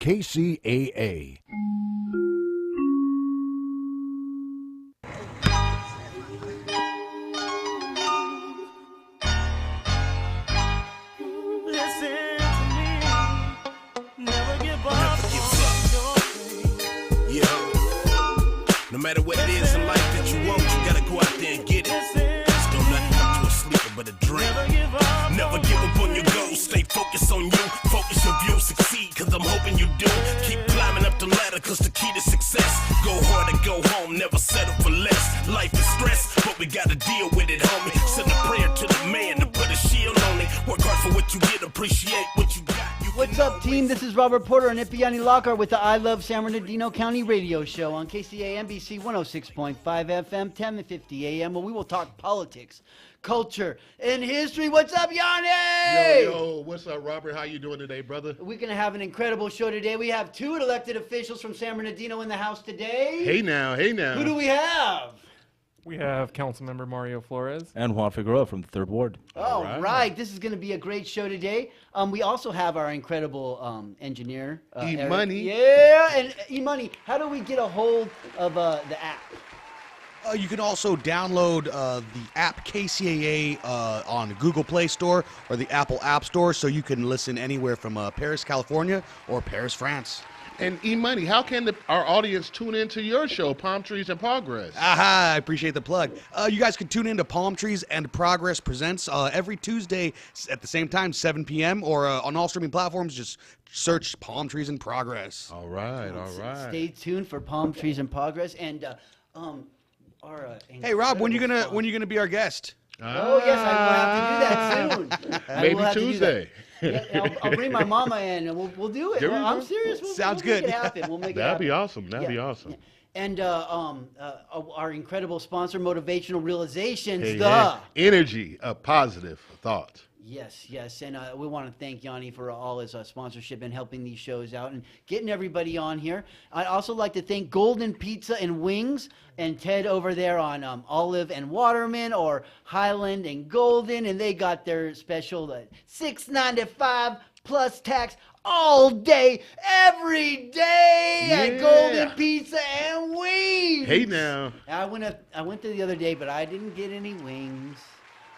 KCAA. No matter what it is in life that you want, you gotta go out there and get it. Just don't let it come to a sleeper but a dream. Never give up on your goals, stay focused on you. Focus your view, succeed, cause I'm hoping you do. Keep climbing up the ladder, cause the key to success. Go hard and go home, never settle for less. Life is stress, but we gotta deal with it, homie. Send a prayer to the man to put a shield on it. Work hard for what you get, appreciate what you got. What's up, team? This is Robert Porter and Ipiani Lockhart with the I Love San Bernardino County radio show on KCA NBC 106.5 FM, 10:50 a.m., where we will talk politics, culture, and history. What's up, Yanni? Yo, what's up, Robert? How you doing today, brother? We're going to have an incredible show today. We have two elected officials from San Bernardino in the house today. Hey now. Who do we have? We have Councilmember Mario Flores. And Juan Figueroa from the 3rd Ward. All right. This is going to be a great show today. We also have our incredible engineer. E-Money. Yeah, and E-Money, how do we get a hold of the app? You can also download the app KCAA on the Google Play Store or the Apple App Store, so you can listen anywhere from Paris, California, or Paris, France. And E-Money, how can our audience tune into your show, Palm Trees and Progress? Aha, I appreciate the plug. You guys can tune in to Palm Trees and Progress Presents every Tuesday at the same time, 7 p.m., or on all streaming platforms, just search Palm Trees and Progress. All right. Stay tuned for Palm Trees and Progress. And hey, Rob, when you gonna be our guest? Oh, yes, I will have to do that soon. Maybe Tuesday. Yeah, I'll bring my mama in, and we'll do it. I'm serious. Sounds we'll good. Make it happen. We'll make it That'd happen. be awesome. That'd be awesome. Yeah. And our incredible sponsor, Motivational Realizations, energy, a positive thought. Yes, and we want to thank Yanni for all his sponsorship and helping these shows out and getting everybody on here. I'd also like to thank Golden Pizza and Wings and Ted over there on Olive and Waterman, or Highland and Golden, and they got their special $6.95 plus tax all day, every day at Golden Pizza and Wings. Hey now. I went there the other day, but I didn't get any wings.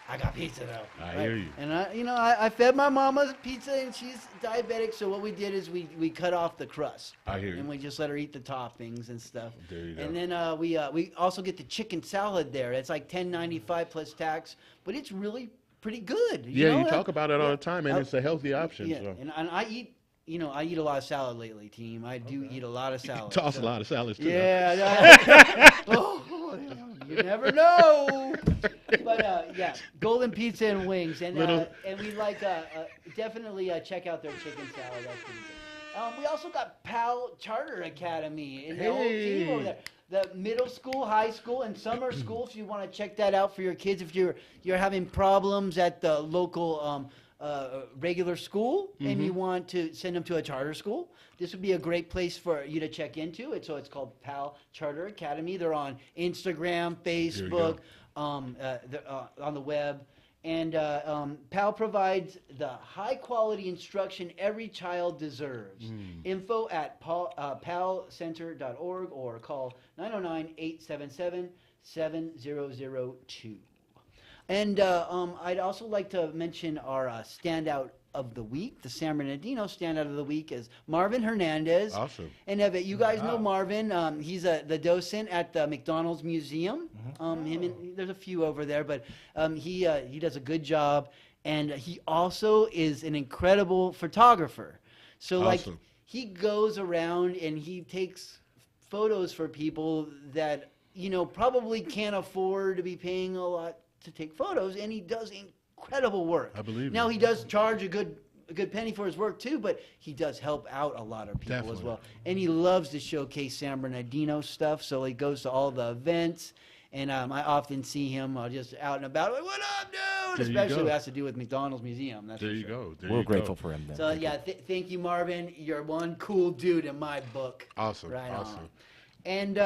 I got pizza though. I hear you. And I fed my mama's pizza, and she's diabetic. So what we did is we cut off the crust. I hear you. And we just let her eat the toppings and stuff. There you go. And then we also get the chicken salad there. It's like $10.95 plus tax, but it's really pretty good. You talk about it all the time, and it's a healthy option. Yeah, So. and I eat. I eat a lot of salad lately, team. I do eat a lot of salad. Toss a lot of salads too. Yeah. You never know. But Golden Pizza and Wings, and we like definitely check out their chicken salad. That's pretty good. We also got PAL Charter Academy and the whole team over there. The middle school, high school, and summer school. If you want to check that out for your kids, if you're having problems at the local regular school and you want to send them to a charter school, this would be a great place for you to check into. So it's called PAL Charter Academy. They're on Instagram, Facebook, on the web. And PAL provides the high-quality instruction every child deserves. Info at palcenter.org or call 909-877-7002. And I'd also like to mention our standout of the week. The San Bernardino standout of the week is Marvin Hernandez. Awesome. And you guys know Marvin. He's the docent at the McDonald's Museum. There's a few over there, but he does a good job. And he also is an incredible photographer. So awesome. he goes around and he takes photos for people that probably can't afford to be paying a lot to take photos, and he does incredible work. I believe now you. He does charge a good penny for his work too, but he does help out a lot of people as well. And he loves to showcase San Bernardino stuff, so he goes to all the events. And I often see him just out and about, like, "What up, dude?" Especially what has to do with McDonald's Museum. That's there for you sure. go. We're grateful for him. Then. So thank you, Marvin. You're one cool dude in my book. Awesome. Right awesome. on. And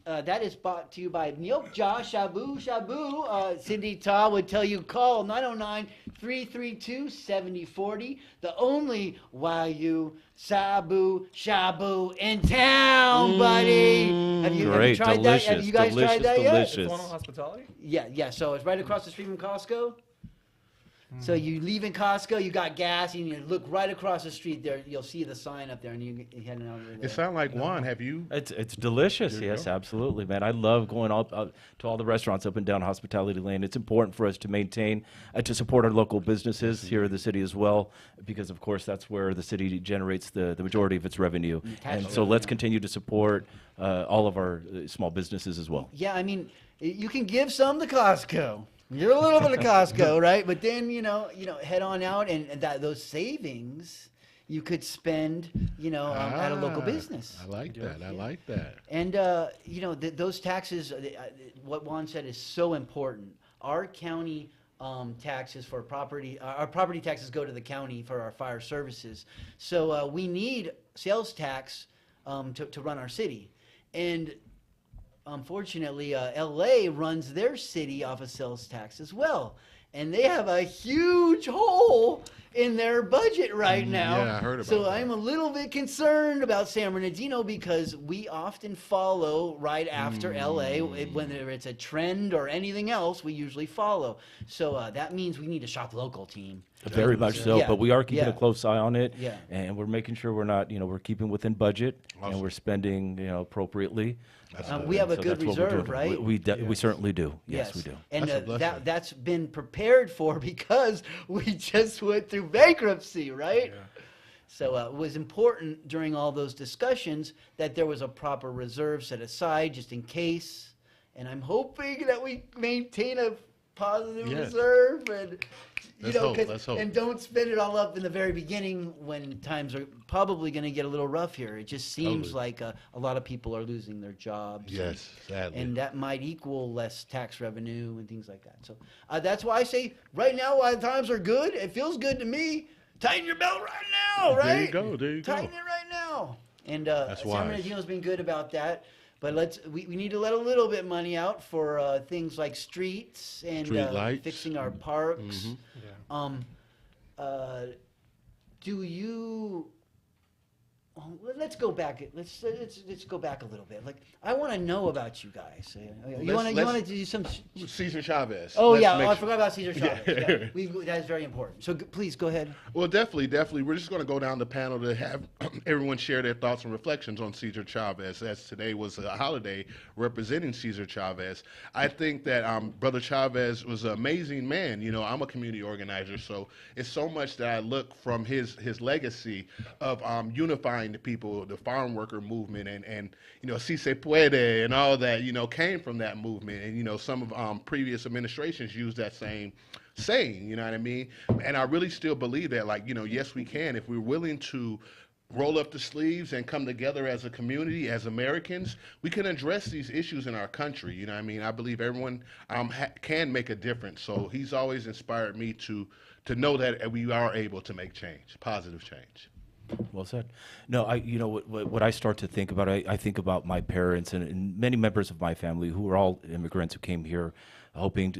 that is brought to you by Nyokja Shabu Shabu. Cindy Ta would tell you call 909-332-7040. The only Wagyu Shabu Shabu in town, buddy. Have you Great, tried that? Have you guys tried that yet? delicious. One on hospitality? Yeah. So it's right across the street from Costco. So you leave in Costco, you got gas, and you look right across the street there. You'll see the sign up there, and you heading over there. It sounds like Juan. Have you? It's delicious. There you Yes, go. absolutely, man. I love going up to all the restaurants up and down Hospitality Lane. It's important for us to maintain, to support our local businesses here in the city as well, because of course that's where the city generates the majority of its revenue. And so let's continue to support all of our small businesses as well. Yeah, I mean, you can give some to Costco. You're a little bit of Costco, right? But then head on out, and those savings you could spend, at a local business. I like that. I like that. And those taxes, what Juan said is so important. Our county taxes for property, our property taxes go to the county for our fire services. So we need sales tax to run our city, and unfortunately, LA runs their city off of sales tax as well. And they have a huge hole in their budget right now. Yeah, I heard about so that. I'm a little bit concerned about San Bernardino because we often follow right after LA. Whether it's a trend or anything else, we usually follow. So that means we need a shop local team. Very much so, Yeah, but we are keeping yeah. a close eye on it, Yeah. and we're making sure we're not, we're keeping within budget, Awesome. and we're spending, appropriately. We have a So good that's what we're reserve, doing. right? We certainly do. Yes, we do. And That's a blessing. that's been prepared for because we just went through bankruptcy, right? So it was important during all those discussions that there was a proper reserve set aside just in case. And I'm hoping that we maintain a positive Yes. reserve and Let's hope, 'cause- let's hope. and don't spend it all up in the very beginning when times are probably going to get a little rough here. It just seems Totally. like a lot of people are losing their jobs. Yes, sadly. And that might equal less tax revenue and things like that. So that's why I say right now, while times are good, it feels good to me. Tighten your belt right now, right? There you go. There you Tighten go. it right now. And That's San wise. Bernardino's been good about that. But we need to let a little bit money out for things like streets and Street lights. fixing our parks. Yeah. Do you? Oh, let's go back. Let's go back a little bit. Like I want to know about you guys. You want to do some? Cesar Chavez. Oh Let's yeah, make I sure- forgot about Cesar Chavez. Yeah. Yeah. That is very important. So please go ahead. Well, definitely. We're just going to go down the panel to have everyone share their thoughts and reflections on Cesar Chavez, as today was a holiday representing Cesar Chavez. I think that Brother Chavez was an amazing man. I'm a community organizer, so it's so much that I look from his legacy of unifying the people, the farm worker movement, and Si Se Puede and all that, came from that movement. And, some of previous administrations used that same saying, you know what I mean? And I really still believe that, yes, we can. If we're willing to roll up the sleeves and come together as a community, as Americans, we can address these issues in our country. You know what I mean? I believe everyone can make a difference. So he's always inspired me to know that we are able to make change, positive change. Well said. No, what I start to think about, I think about my parents and many members of my family who are all immigrants who came here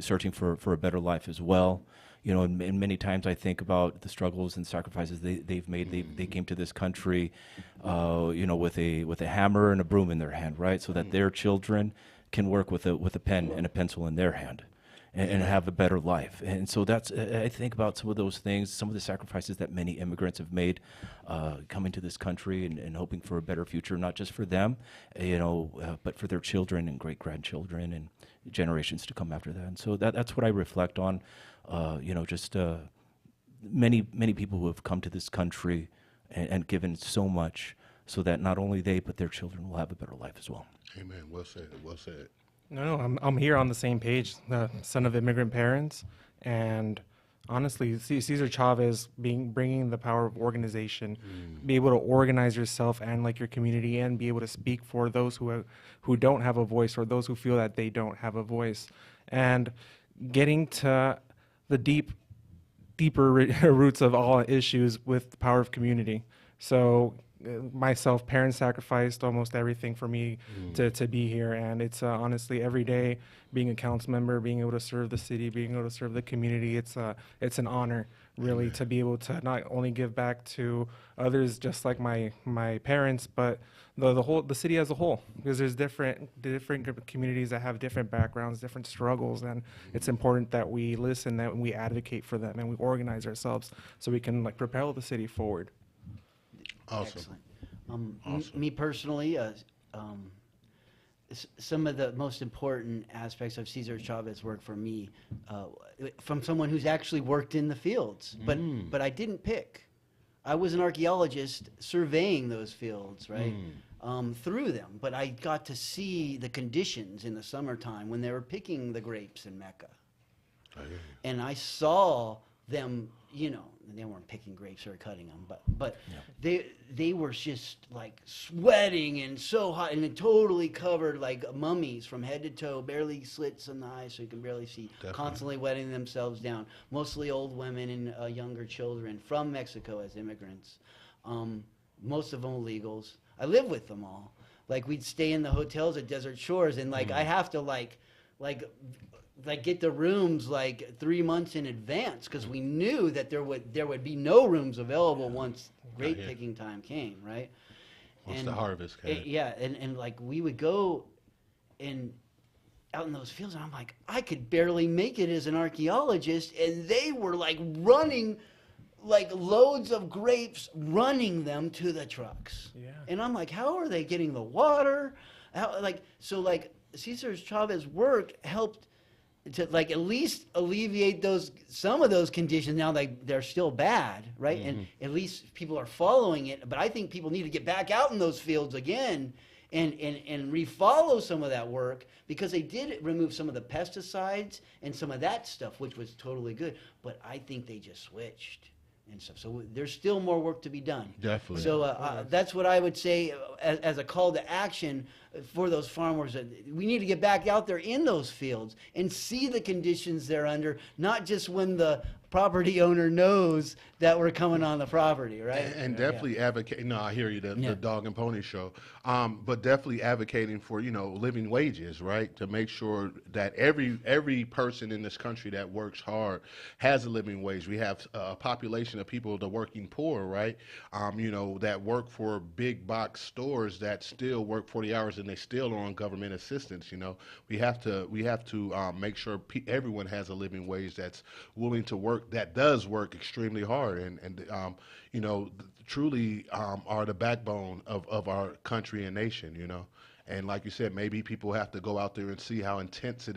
searching for a better life as well. And many times I think about the struggles and sacrifices they've made. They came to this country, with a hammer and a broom in their hand, right? So that their children can work with a pen and a pencil in their hand. And have a better life. And so I think about some of those things, some of the sacrifices that many immigrants have made coming to this country and hoping for a better future, not just for them, but for their children and great-grandchildren and generations to come after that. And so that's what I reflect on, many people who have come to this country and given so much so that not only they, but their children will have a better life as well. Amen. Well said. Well said. No, I'm here on the same page, the son of immigrant parents, and honestly, Cesar Chavez bringing the power of organization, be able to organize yourself and like your community, and be able to speak for those who don't have a voice or those who feel that they don't have a voice, and getting to the deeper roots of all issues with the power of community. So myself, parents sacrificed almost everything for me to be here. And it's honestly every day being a council member, being able to serve the city, being able to serve the community. It's an honor really to be able to not only give back to others just like my parents, but the city as a whole, because there's different communities that have different backgrounds, different struggles, and it's important that we listen, that we advocate for them, and we organize ourselves so we can like propel the city forward. Awesome. Excellent. Me personally, some of the most important aspects of Cesar Chavez work for me, from someone who's actually worked in the fields, but I didn't pick. I was an archaeologist surveying those fields, right, through them. But I got to see the conditions in the summertime when they were picking the grapes in Mecca. And I saw them, you know, they weren't picking grapes or cutting them, but they were just like sweating and so hot, and it totally covered like mummies from head to toe, barely slits in the eyes so you can barely see, constantly wetting themselves down. Mostly old women and younger children from Mexico as immigrants. Most of them illegals. I live with them all. Like we'd stay in the hotels at Desert Shores, and like I have to like get the rooms like 3 months in advance because we knew that there would be no rooms available once grape picking time came, right? Once the harvest came. And like we would go and out in those fields, and I'm like, I could barely make it as an archaeologist, and they were like running like loads of grapes, running them to the trucks. Yeah. And I'm like, how are they getting the water? Like Cesar Chavez work helped to like at least alleviate some of those conditions. Now they're still bad, right? And at least people are following it. But I think people need to get back out in those fields again and refollow some of that work, because they did remove some of the pesticides and some of that stuff, which was totally good. But I think they just switched and stuff. So there's still more work to be done. Definitely. So that's what I would say as a call to action for those farmers. We need to get back out there in those fields and see the conditions they're under, not just when the property owner knows that we're coming on the property, right? And definitely advocate. No, I hear you. The dog and pony show, but definitely advocating for living wages, right? To make sure that every person in this country that works hard has a living wage. We have a population of people, the working poor, right? That work for big box stores that still work 40 hours and they still are on government assistance. We have to make sure everyone has a living wage that's willing to work, that does work extremely hard, and truly are the backbone of our country and nation. And like you said, maybe people have to go out there and see how intense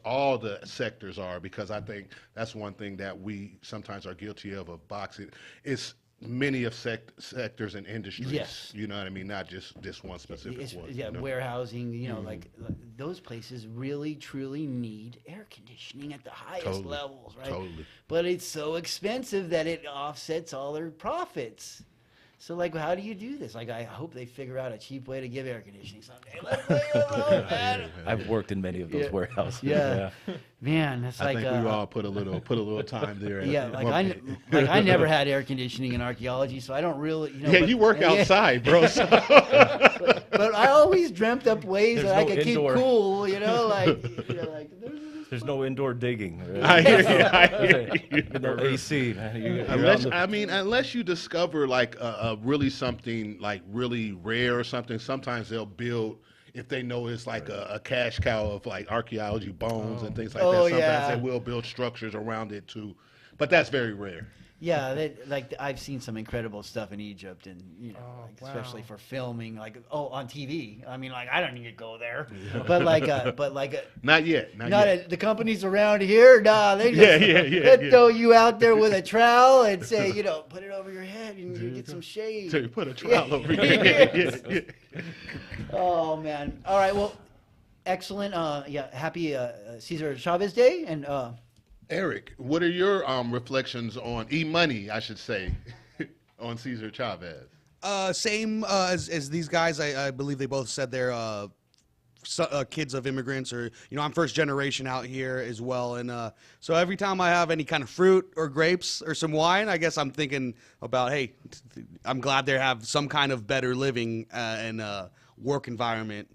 all the sectors are, because I think that's one thing that we sometimes are guilty of boxing. It's many of sectors and industries. Yes. You know what I mean? Not just this one specific one. Yeah, warehousing, like those places really, truly need air conditioning at the highest levels, right? Totally. But it's so expensive that it offsets all their profits. So, like, how do you do this? Like, I hope they figure out a cheap way to give air conditioning someday. Let's leave it alone, man. I've worked in many of those warehouses. Yeah. Man, that's I like think we all put a little time there. Yeah, I never had air conditioning in archaeology, so I don't really. You work outside, bro. So. But I always dreamt up ways that I could indoor. keep cool. There's no indoor digging. Right? I hear you. No AC. Unless you discover like really something like really rare or something, sometimes they'll build, if they know it's like a cash cow of like archaeology bones and things like that. Sometimes they will build structures around it too, but that's very rare. Yeah, I've seen some incredible stuff in Egypt, and especially for filming, on TV. I mean, I don't need to go there, but not yet. The companies around here, they just throw you out there with a trowel and say, put it over your head and you get some shade. So you put a trowel over your head. Oh man! All right, well, excellent. Happy Cesar Chavez Day, and. Eric, what are your reflections on E-Money, I should say, on Cesar Chavez? Same as these guys. I believe they both said their kids of immigrants, or I'm first generation out here as well, and so every time I have any kind of fruit or grapes or some wine, I guess I'm thinking about, hey, I'm glad they have some kind of better living and work environment,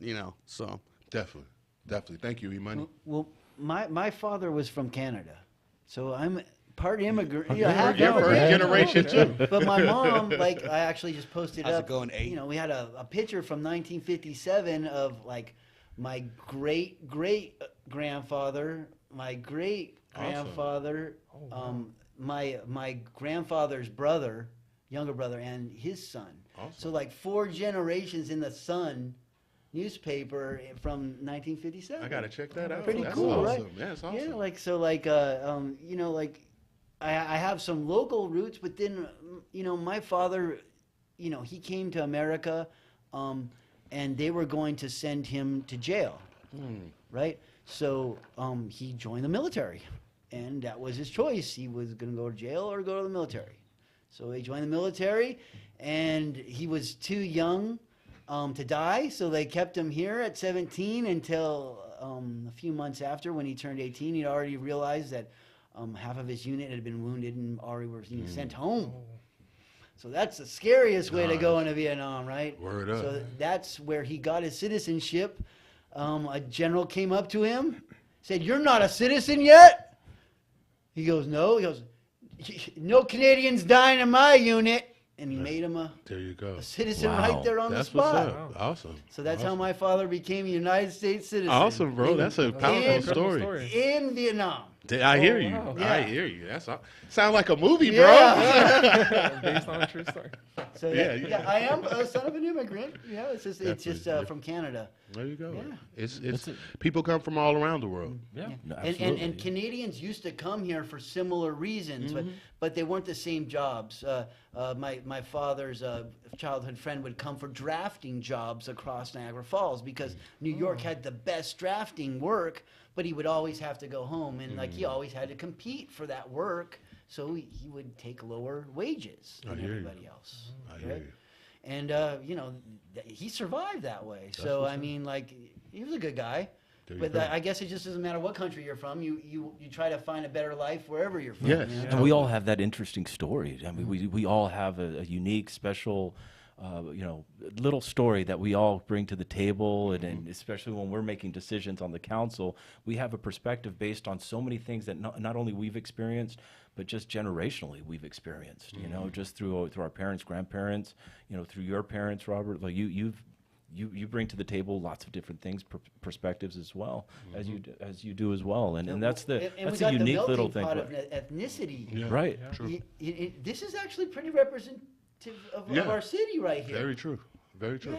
So Definitely. Thank you, E-Money. Well, my father was from Canada, so I'm part immigrant. You're half first immigrant. generation too. But my mom, I actually just posted How's up. it going, A? We had a picture from 1957 of my great grandfather, my great grandfather, my grandfather's brother, younger brother, and his son. Awesome. So 4 generations in the Sun newspaper from 1957. I gotta check that out. Pretty That's cool, awesome. right? Yeah, it's awesome. I have some local roots, but then my father, he came to America, and they were going to send him to jail, right? So he joined the military, and that was his choice. He was going to go to jail or go to the military. So he joined the military, and he was too young to die, so they kept him here at 17 until a few months after, when he turned 18. He'd already realized that half of his unit had been wounded and already were being sent home. So that's the scariest way to go into Vietnam, right? Word up. So that's where he got his citizenship. A general came up to him, said, "You're not a citizen yet?" He goes, "No." He goes, "No Canadians dying in my unit." And he made him There you go. a citizen Wow. right there on That's the spot. what's up. Awesome. So that's how my father became a United States citizen. Awesome, bro. In- That's a powerful in- story. In Vietnam. I hear you. wow. I Yeah. hear you. That's sound like a movie, bro. Yeah. Based on a true story. So Yeah. I am a son of an immigrant. Yeah, it's just Definitely. from Canada. There you go. Yeah. It's people come from all around the world. Yeah, no, And absolutely. Canadians used to come here for similar reasons, but they weren't the same jobs. My father's childhood friend would come for drafting jobs across Niagara Falls because New York had the best drafting work, but he would always have to go home, and he always had to compete for that work, so he would take lower wages than hear you. everybody else. I hear right? you. And he survived that way. So I mean, he was a good guy. There you But go. I guess it just doesn't matter what country you're from. You try to find a better life wherever you're from. Yes. you know? And we all have that interesting story. I mean, we all have a unique, special, little story that we all bring to the table, and especially when we're making decisions on the council, we have a perspective based on so many things that not only we've experienced, but just generationally we've experienced. Just through our parents, grandparents, through your parents, Robert. Like you bring to the table lots of different things, perspectives as well, as you do as well, and that's And that's we a got the unique melting little thing. pot of ethnicity. Yeah. Right. True. This is actually pretty representative of Yeah. our city right here. Very true. Very true.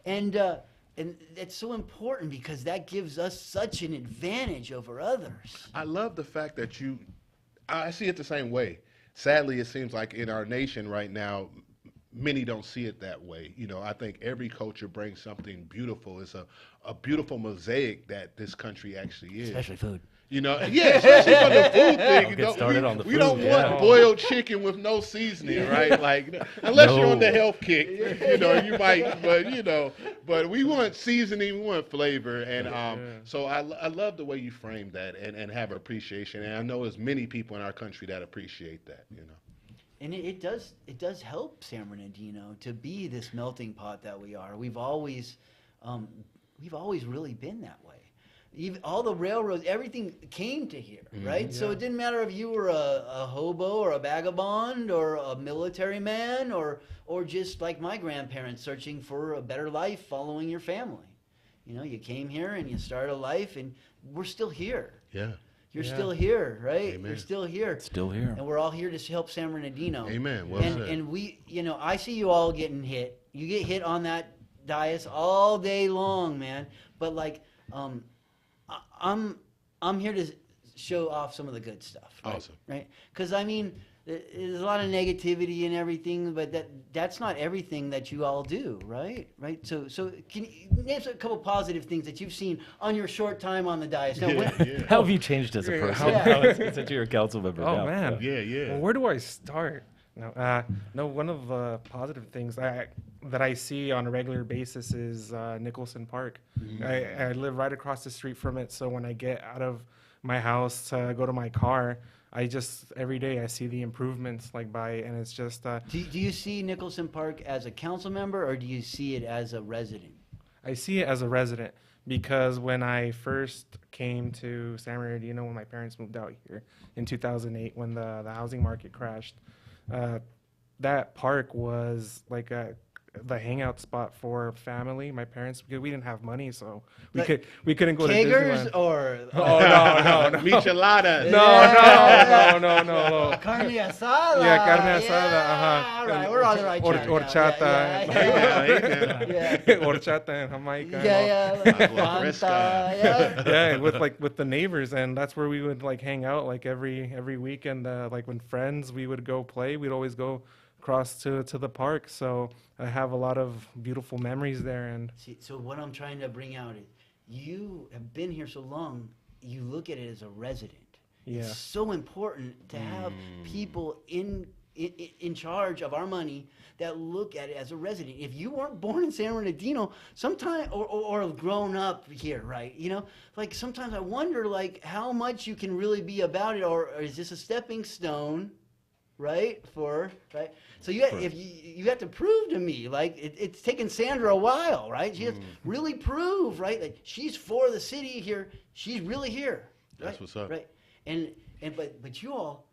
Yeah. And it's so important because that gives us such an advantage over others. I love the fact that I see it the same way. Sadly, it seems like in our nation right now, many don't see it that way. I think every culture brings something beautiful. It's a beautiful mosaic that this country actually is. Especially food. Especially for the food thing. Get started on the we food, don't yeah. want boiled chicken with no seasoning, right? Unless you're on the No. health kick, you might. But we want seasoning, we want flavor, and so I love the way you frame that and have appreciation. And I know there's many people in our country that appreciate that. And it does help San Bernardino to be this melting pot that we are. We've always really been that way. Even all the railroads, everything came to here, right? So it didn't matter if you were a hobo or a vagabond or a military man or just like my grandparents searching for a better life, following your family. You came here and you started a life, and we're still here. Yeah. You're still here, right? Amen. You're still here. Still here. And we're all here to help San Bernardino. Amen. Well said. And we, I see you all getting hit. You get hit on that dais all day long, man. But I'm here to show off some of the good stuff. Right? Awesome. Right? Because there's a lot of negativity and everything, but that's not everything that you all do, right? Right. So can you name a couple positive things that you've seen on your short time on the dais? Now, How have you changed as a person? Yeah. Since you're a council member Oh now? man. Yeah. Well, where do I start? No, one of the positive things that I see on a regular basis is Nicholson Park. I live right across the street from it, so when I get out of my house to go to my car, every day I see the improvements and it's just. Do you see Nicholson Park as a council member, or do you see it as a resident? I see it as a resident because when I first came to San Bernardino, when my parents moved out here in 2008, when the housing market crashed, that park was like the hangout spot for family. My parents, because we didn't have money, so we couldn't go to Kegers Disneyland. or Oh no. Micheladas. No. carne asada? Yeah, carne asada. All right, we're on the right track now. Horchata. Yeah. Horchata and Jamaica. Yeah. Fresca. Yeah. with the neighbors, and that's where we would hang out every weekend. When friends, we would go play. We'd always go across to the park. So I have a lot of beautiful memories there. And See, so what I'm trying to bring out is, you have been here so long, you look at it as a resident. Yeah. It's so important to have people in charge of our money that look at it as a resident. If you weren't born in San Bernardino, sometime or grown up here, right? Sometimes I wonder how much you can really be about it, or is this a stepping stone, right? So if you have to prove to me, it's taken Sandra a while, right? She has to really prove, right? Like she's for the city here. She's really here. Right? That's what's up. Right. But you all,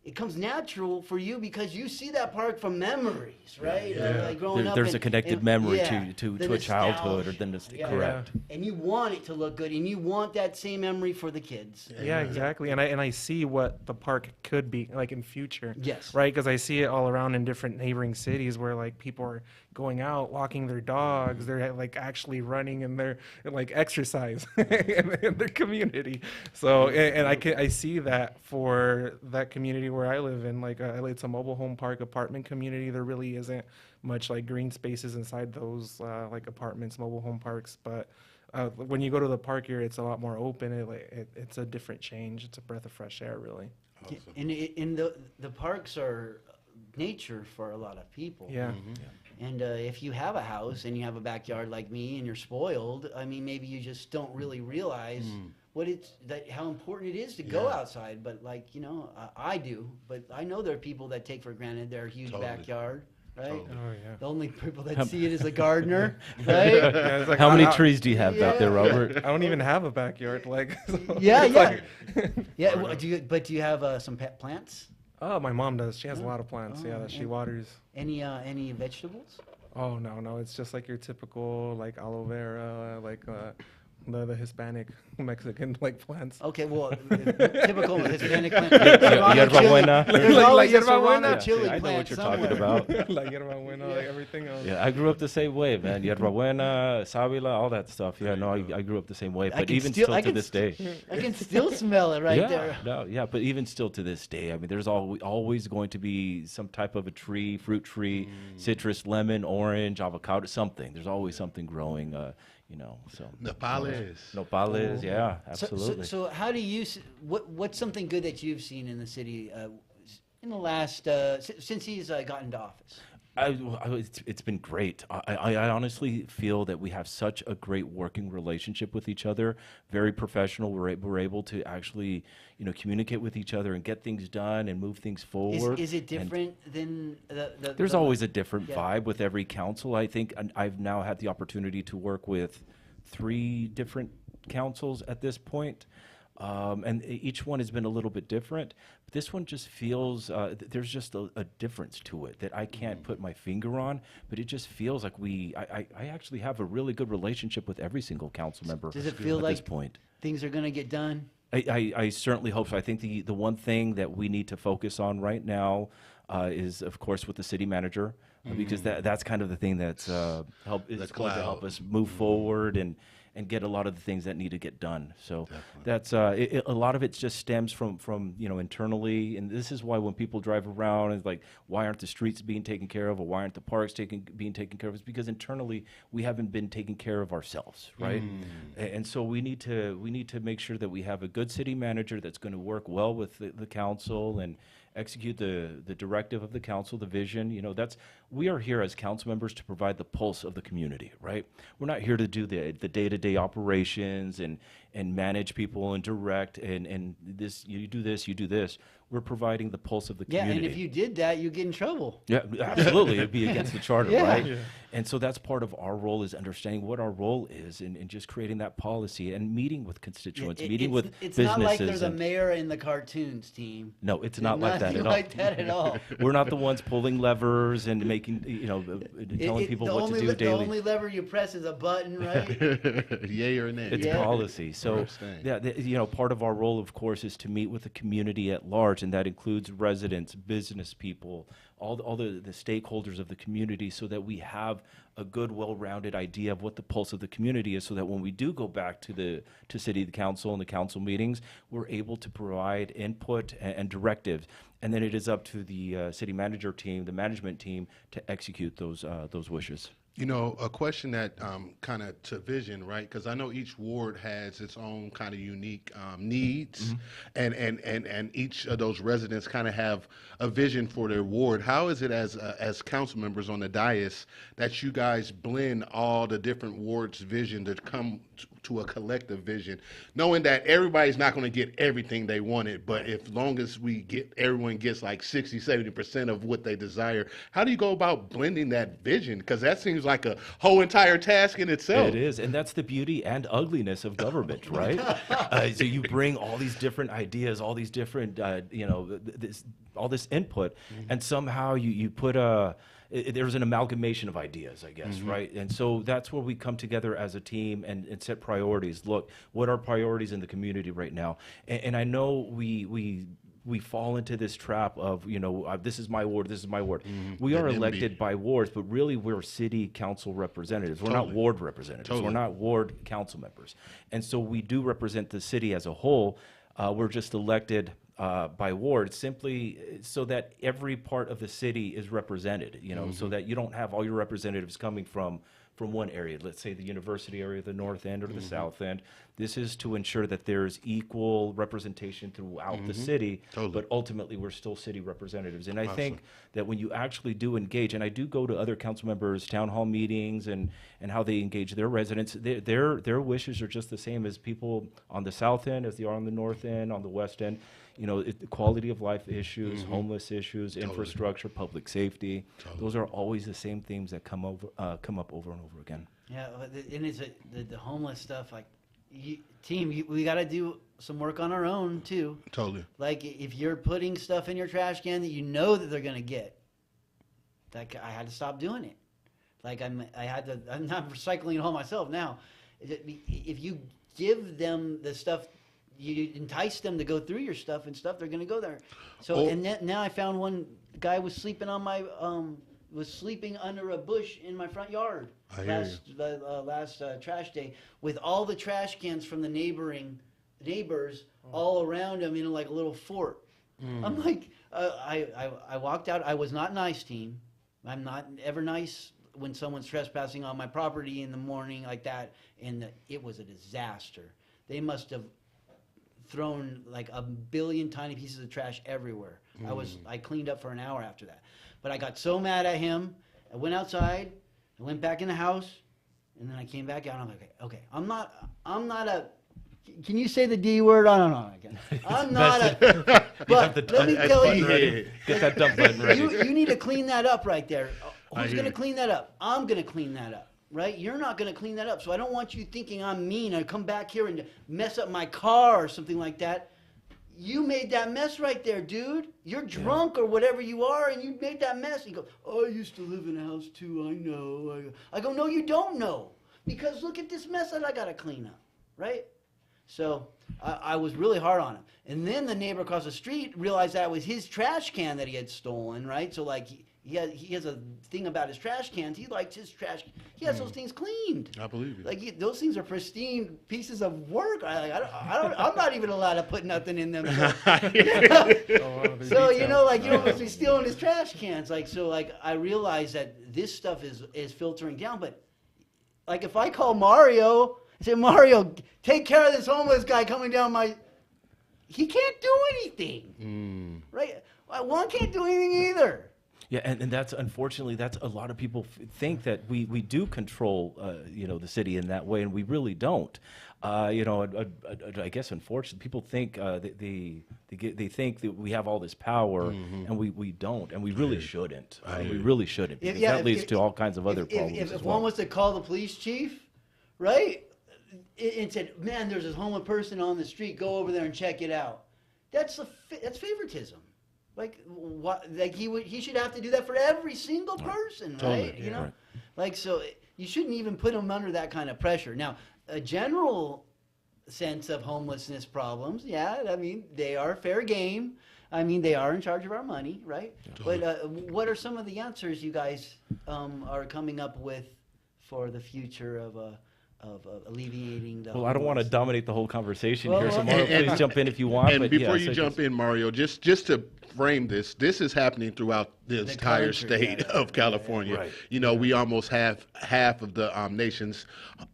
it comes natural for you because you see that park from memories, right? Growing up. There's a connected memory to the a childhood or nostalgia. the correct. And you want it to look good, and you want that same memory for the kids. yeah, exactly. And I see what the park could be in future. Yes. Right, because I see it all around in different neighboring cities where people are going out, walking their dogs. They're actually running, and they're exercise in their community. So and I see that for that community where I live in. It's a mobile home park apartment community. There really isn't much green spaces inside those apartments, mobile home parks. But when you go to the park here, it's a lot more open. It's a different change. It's a breath of fresh air, really. Awesome. And the parks are nature for a lot of people. Yeah. And if you have a house and you have a backyard like me and you're spoiled, maybe you just don't really realize how important it is to go outside. But I do. But I know there are people that take for granted their huge backyard. Right? Totally. Oh yeah. The only people that see it is a gardener, right? Yeah, it's How many trees do you have out there, Robert? I don't even have a backyard. Yeah. Well, do you have some pet plants? Oh, my mom does. She has a lot of plants. That she waters. Any vegetables? Oh no, it's just your typical aloe vera, the Hispanic Mexican plants. Okay, well, typical Hispanic plant. Hierbabuena. There's always a hierbabuena. serrano chili I know plant what you're somewhere. talking about. La hierba buena, everything else. Yeah, I grew up the same way, man. Hierbabuena, sábila, all that stuff. Yeah, no, I grew up the same way. But even still to this day. I can still smell it there. But even still to this day, there's always going to be some type of a tree, fruit tree, citrus, lemon, orange, avocado, something. There's always something growing. So nopales, yeah, absolutely. So how do you? What's something good that you've seen in the city in the last since he's gotten to office? It's been great. I honestly feel that we have such a great working relationship with each other. Very professional. We're able to actually communicate with each other and get things done and move things forward. Is it different than the? There's always a different vibe with every council. I think I've now had the opportunity to work with 3 different councils at this point. And each one has been a little bit different. But this one just feels, there's just a difference to it that I can't put my finger on, but it just feels like I actually have a really good relationship with every single council member. Does it feel at like this point. Things are going to get done? I certainly hope so. I think the one thing that we need to focus on right now is, of course, with the city manager, because that's kind of the thing that's going to help us move forward and get a lot of the things that need to get done. So that's a lot of it just stems from internally, and this is why when people drive around, it's like, why aren't the streets being taken care of, or why aren't the parks being taken care of? It's because internally we haven't been taking care of ourselves, right? And so we need to make sure that we have a good city manager that's going to work well with the council and execute the directive of the council, the vision. You know, we are here as council members to provide the pulse of the community, right? We're not here to do the day-to-day operations and manage people and direct and this, you do this. We're providing the pulse of the Yeah, community. and if you did that, you get in trouble. Yeah, absolutely. It'd be against the charter, Yeah. right? Yeah. And so that's part of our role, is understanding what our role is and just creating that policy and meeting with constituents, meeting with it's businesses. not like there's a and- mayor in the cartoons team. No, it's not like that at all. like that at all. We're not the ones pulling levers and making, telling people what to do The daily. only lever you press is a button, right? Yay or nay? It's Yeah. policy. So, Understand. yeah, part of our role, of course, is to meet with the community at large, and that includes residents, business people, all the stakeholders of the community, so that we have a good, well-rounded idea of what the pulse of the community is, so that when we do go back to city council and the council meetings, we're able to provide input and directives. And then it is up to the city manager team, the management team, to execute those wishes. You know, a question that kind of to vision, right? Because I know each ward has its own kind of unique needs, and each of those residents kind of have a vision for their ward. How is it as council members on the dais that you guys blend all the different wards' vision to come to a collective vision, knowing that everybody's not going to get everything they wanted, but if long as everyone gets like 60-70% of what they desire, how do you go about blending that vision? Because that seems like a whole entire task in itself. It is, and that's the beauty and ugliness of government, right? So you bring all these different ideas, all these different, all this input, and somehow you put there's an amalgamation of ideas, I guess, right? And so that's where we come together as a team and set priorities. Look, what are priorities in the community right now? And I know we fall into this trap of, this is my ward, this is my ward. We are That elected by wards, but really we're city council representatives. We're not ward representatives. Totally. We're not ward council members. And so we do represent the city as a whole. We're just elected by ward, simply so that every part of the city is represented, so that you don't have all your representatives coming from one area, let's say the university area, the north end or the south end. This is to ensure that there's equal representation throughout the city, Totally. but ultimately we're still city representatives. And I think that when you actually do engage, and I do go to other council members' town hall meetings and how they engage their residents, their wishes are just the same as people on the south end as they are on the north end, on the west end. The quality of life issues, homeless issues, infrastructure, public safety. Those are always the same themes that come up over and over again. Yeah, and it's the homeless stuff. Like, we got to do some work on our own too. Totally. Like, if you're putting stuff in your trash can that you know that they're gonna get, like, I had to stop doing it. Like, I'm not recycling at home myself now. If you give them the stuff, you entice them to go through your stuff and stuff, they're going to go there. So, and now I found one guy was sleeping on my, was sleeping under a bush in my front yard I hear last trash day, with all the trash cans from the neighbors all around him in like a little fort. I'm like, I walked out. I was not nice, team. I'm not ever nice when someone's trespassing on my property in the morning like that. And it was a disaster. They must have thrown like a billion tiny pieces of trash everywhere. I cleaned up for an hour after that. But I got so mad at him. I went outside. I went back in the house, and then I came back out. And I'm like, okay, I'm not a. Can you say the D word? I don't know. I'm not a. But let me tell you, Get that dump button ready. you need to clean that up right there. I Who's hear going to you. clean that up? I'm going to clean that up. Right? You're not going to clean that up. So I don't want you thinking I'm mean. I come back here and mess up my car or something like that. You made that mess right there, dude. You're drunk or whatever you are, and you made that mess. He goes, oh, I used to live in a house too. I know. I go, no, you don't know. Because look at this mess that I got to clean up. Right? So I was really hard on him. And then the neighbor across the street realized that was his trash can that he had stolen, right? So, like, he has a thing about his trash cans. He likes his trash. He has those things cleaned. I believe you. Like, those things are pristine pieces of work. I'm not even allowed to put nothing in them. So you don't must be stealing his trash cans. I realize that this stuff is filtering down. But like, if I call Mario and say, Mario, take care of this homeless guy coming down he can't do anything, right? One can't do anything either. Yeah, and that's unfortunately that's a lot of people think that we do control the city in that way, and we really don't. I guess unfortunately people think they think that we have all this power, and we don't, and we really shouldn't. We really shouldn't, because that leads to all kinds of other problems. If as one well. was to call the police chief, right, and said, "Man, there's this homeless person on the street. Go over there and check it out." That's favoritism. Like what? Like he should have to do that for every single person, right? Totally, You know, right. like so you shouldn't even put them under that kind of pressure. Now, a general sense of homelessness problems, yeah, I mean they are fair game. I mean they are in charge of our money, right? Totally. But what are some of the answers you guys are coming up with for the future of alleviating the? Well, I don't want to homeless? dominate the whole conversation Well, here, so well, Mario, and- please jump in if you want. And but before yeah, you so jump in, Mario, just to frame this is happening throughout the entire country, state yeah. of California. Right. You know, we almost have half of the nation's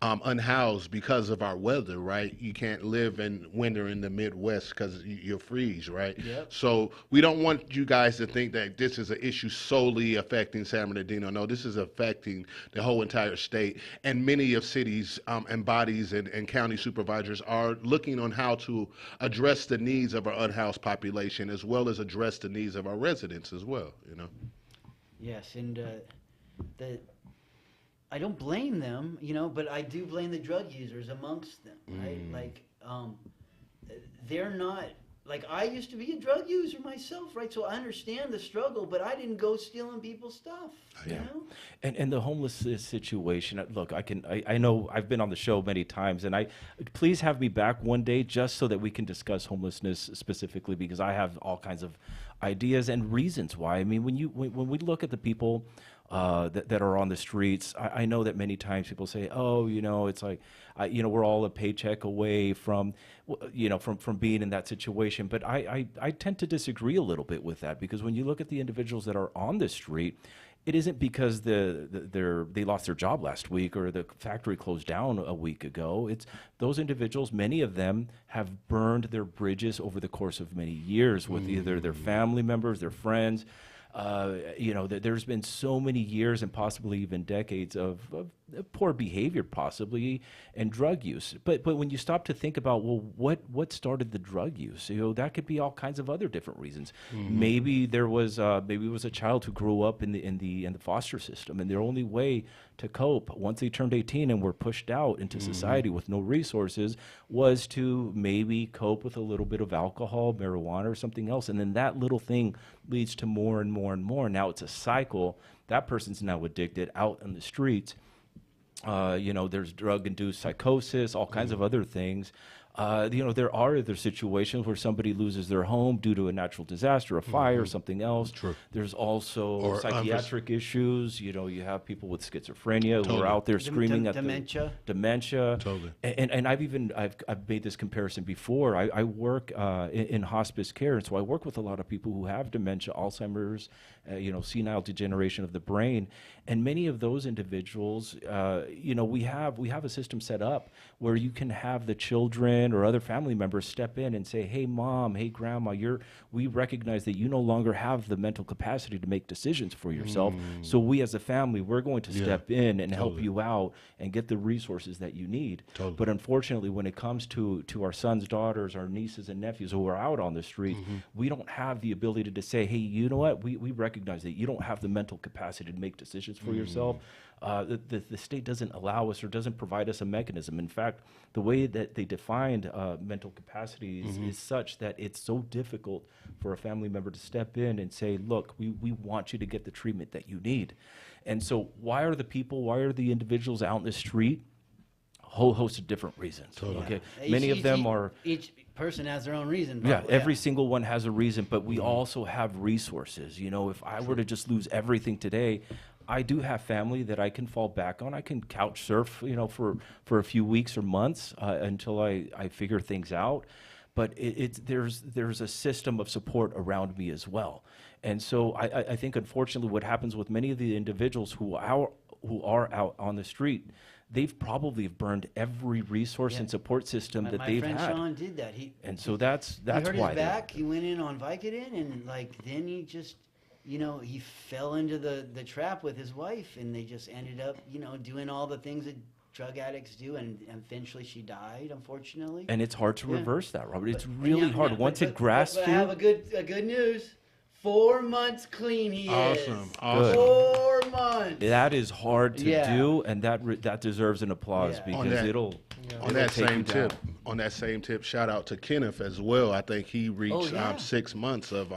unhoused because of our weather, right? You can't live in winter in the Midwest because you'll freeze, right? Yep. So we don't want you guys to think that this is an issue solely affecting San Bernardino. No, this is affecting the whole entire state. And many of cities and bodies and county supervisors are looking on how to address the needs of our unhoused population as well as address the needs of our residents as well, you know? Yes, and I don't blame them, you know, but I do blame the drug users amongst them, right? Like, they're not, like, I used to be a drug user myself, right? So I understand the struggle, but I didn't go stealing people's stuff, you know? And the homeless situation. Look, I know I've been on the show many times, and please have me back one day just so that we can discuss homelessness specifically, because I have all kinds of ideas and reasons why. I mean, when we look at the people that are on the streets, I know that many times people say, oh, you know, it's like, we're all a paycheck away from being in that situation. But I tend to disagree a little bit with that, because when you look at the individuals that are on the street, it isn't because they lost their job last week or the factory closed down a week ago. It's those individuals, many of them have burned their bridges over the course of many years with either their family members, their friends. There's been so many years and possibly even decades of poor behavior, possibly, and drug use. But when you stop to think about, well, what started the drug use? That could be all kinds of other different reasons. Maybe it was a child who grew up in the foster system, and their only way to cope once they turned 18 and were pushed out into society with no resources was to maybe cope with a little bit of alcohol, marijuana, or something else. And then that little thing leads to more and more and more. Now it's a cycle. That person's now addicted out in the streets. There's drug-induced psychosis, all kinds of other things. There are other situations where somebody loses their home due to a natural disaster, a fire, something else. True. The's also Or psychiatric issues. You have people with schizophrenia who Totally. are out there screaming at Dementia. dementia. Totally. And I've made this comparison before. I work in hospice care, and so I work with a lot of people who have dementia, Alzheimer's, senile degeneration of the brain, and many of those individuals, we have a system set up where you can have the children or other family members step in and say, hey, mom, hey, grandma, we recognize that you no longer have the mental capacity to make decisions for yourself. So we as a family, we're going to step in and help you out and get the resources that you need. Totally. But unfortunately, when it comes to our sons, daughters, our nieces and nephews who are out on the streets, we don't have the ability to say, hey, you know what? We recognize that you don't have the mental capacity to make decisions for yourself. The state doesn't allow us or doesn't provide us a mechanism. In fact, the way that they defined mental capacity is such that it's so difficult for a family member to step in and say, look, we want you to get the treatment that you need. And so why are the individuals out in the street? A whole host of different reasons. Totally. Okay, many of them are. Each person has their own reason. Yeah, probably, every single one has a reason, but we also have resources. If I were to just lose everything today, I do have family that I can fall back on. I can couch surf, for a few weeks or months until I figure things out. But there's a system of support around me as well. And so I think, unfortunately, what happens with many of the individuals who who are out on the street, they've probably burned every resource and support system that they've my friend had. Sean did that. And so that's he hurt why his back. He went in on Vicodin, and like then he just, he fell into the trap with his wife, and they just ended up, doing all the things that drug addicts do, and eventually she died, unfortunately. And it's hard to reverse that, Robert. It's But- really yeah, hard. yeah, Once but- it grasps but I you. have a good news. 4 months clean he is. Good. 4 months. That is hard to Yeah. do, and that deserves an applause Yeah. because On that- it'll On that take you same down. tip, shout out to Kenneth as well. I think he reached yeah. 6 months of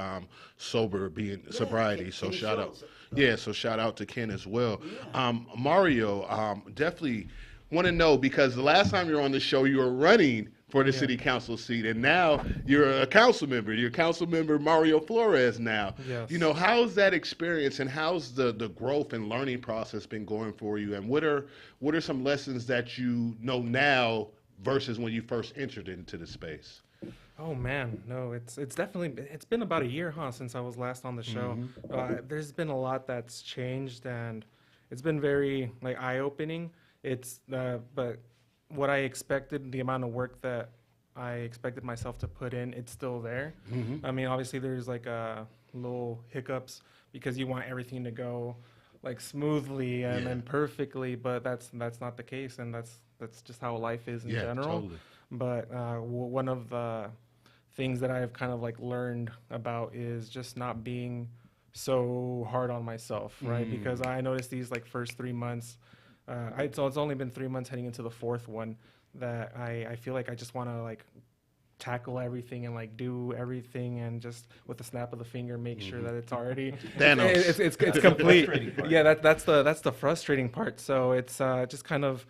sobriety. So Kenny shout out, Schultz. so shout out to Ken as well. Mario, definitely want to know, because the last time you were on the show, you were running for the city council seat, and now you're a council member. You're council member Mario Flores now. Yes. How's that experience, and how's the growth and learning process been going for you? And what are some lessons that you know now versus when you first entered into the space? Oh man, no, it's been about a year, since I was last on the show. There's been a lot that's changed, and it's been very eye-opening. But what I expected, the amount of work that I expected myself to put in, it's still there. I mean, obviously there's little hiccups because you want everything to go smoothly and perfectly, but that's not the case, and that's just how life is in general. Totally. But one of the things that I've kind of learned about is just not being so hard on myself, right? Because I noticed these first 3 months, so it's only been 3 months heading into the fourth one, that I feel like I just want to tackle everything and do everything, and just with the snap of the finger make sure that it's already Thanos. it's complete. Yeah, that's the frustrating part. So it's just kind of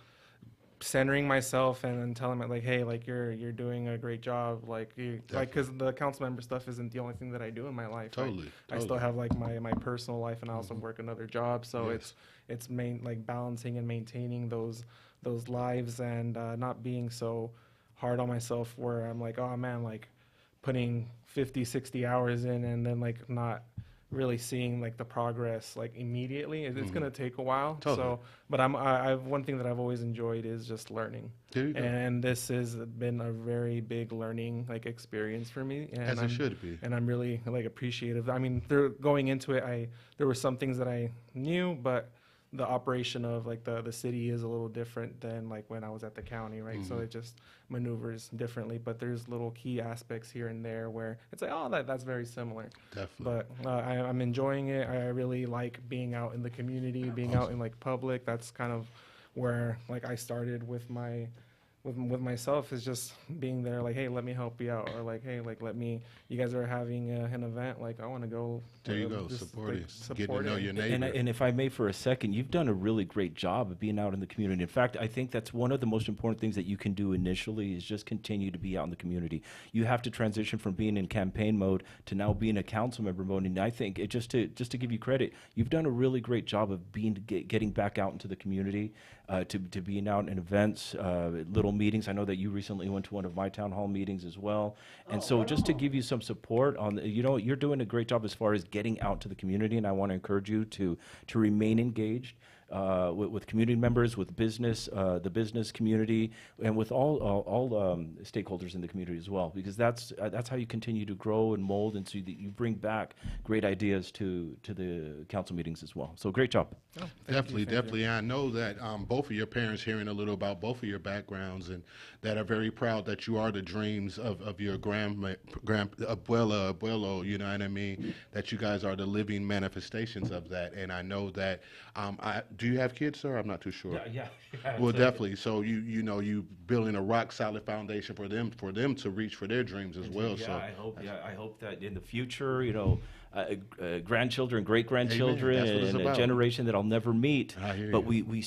centering myself and telling me hey, you're doing a great job, because the council member stuff isn't the only thing that I do in my life. Totally. I still have my personal life, and I also work another job, so it's balancing and maintaining those lives, and not being so hard on myself where I'm oh man, putting 50-60 hours in and then not really seeing the progress immediately. It's gonna take a while. Totally. So, but I've one thing that I've always enjoyed is just learning. There you go. And this has been a very big learning experience for me. And As it should be. And I'm really appreciative. I mean, going into it, there were some things that I knew, but the operation of the city is a little different than when I was at the county, right? So it just maneuvers differently, but there's little key aspects here and there where it's that's very similar. Definitely. But I'm enjoying it. I really like being out in the community, being out in public. That's kind of where I started with with myself, is just being there, hey, let me help you out, or hey, you guys are having an event, I want to go. There you go, just, support it. support Getting to know it. your neighbor. And if I may for a second, you've done a really great job of being out in the community. In fact, I think that's one of the most important things that you can do initially, is just continue to be out in the community. You have to transition from being in campaign mode to now being a council member mode. And I think just to give you credit, you've done a really great job of getting back out into the community, to being out in events, little meetings. I know that you recently went to one of my town hall meetings as well. And so just to give you some support on, you're doing a great job as far as getting out to the community, and I want to encourage you to remain engaged with community members, with business, the business community, and with all stakeholders in the community as well, because that's how you continue to grow and mold, and so that you bring back great ideas to the council meetings as well. So great job. Oh, Definitely. I know that both of your parents, hearing a little about both of your backgrounds, and that are very proud that you are the dreams of your abuelo, you know what I mean? That you guys are the living manifestations of that. And I know that, do you have kids, sir? I'm not too sure. Yeah. Well, definitely. So you building a rock solid foundation for them to reach for their dreams as well. Yeah, So I hope that in the future, grandchildren, great grandchildren, Amen. That's what it's and a about. generation that I'll never meet. I hear But you. we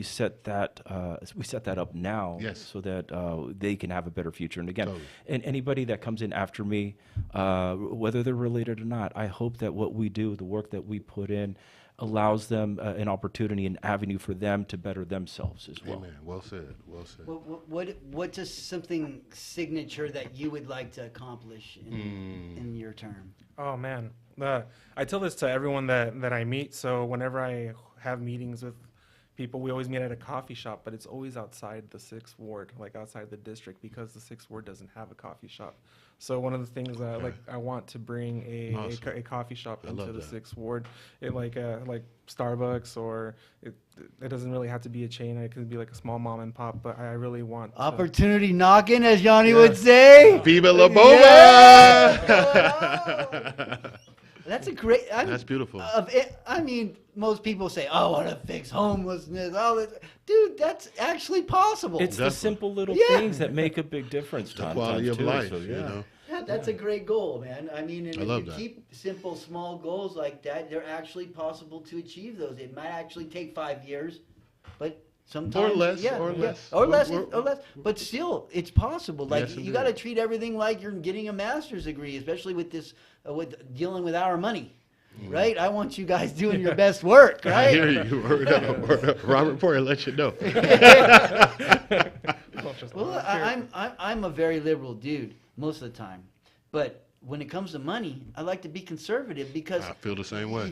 set that up now, Yes. so that they can have a better future. And again, Totally. and anybody that comes in after me, whether they're related or not, I hope that what we do, the work that we put in, allows them an opportunity, an avenue for them to better themselves as well. Amen. Well said. Well said. What's just something signature that you would like to accomplish in your term? Oh man, I tell this to everyone that I meet. So whenever I have meetings with people. We always meet at a coffee shop, but it's always outside the 6th ward, like outside the district, because the 6th ward doesn't have a coffee shop. So one of the things that like I want to bring a coffee shop into the 6th ward, it like Starbucks, or it doesn't really have to be a chain. It could be like a small mom and pop, but I really want Opportunity knocking, as Johnny would say. Viva La Boba! Yeah. That's a great. That's beautiful. I mean, most people say, "Oh, I want to fix homelessness." Oh, dude, that's actually possible. It's the simple little things that make a big difference. The quality of life, so, you know. Yeah, that's a great goal, man. I mean, and I if love you that. keep simple, small goals like that, they're actually possible to achieve those. It might actually take 5 years, but sometimes less, yeah, or yeah, less. or less, We're- or less. But still, it's possible. Like Yes, you indeed. got to treat everything like you're getting a master's degree, especially with this, with dealing with our money. Right, I want you guys doing your best work. Right, I hear you. Word up. Robert Porter let you know. Well, I'm a very liberal dude most of the time, but when it comes to money, I like to be conservative because I feel the same way.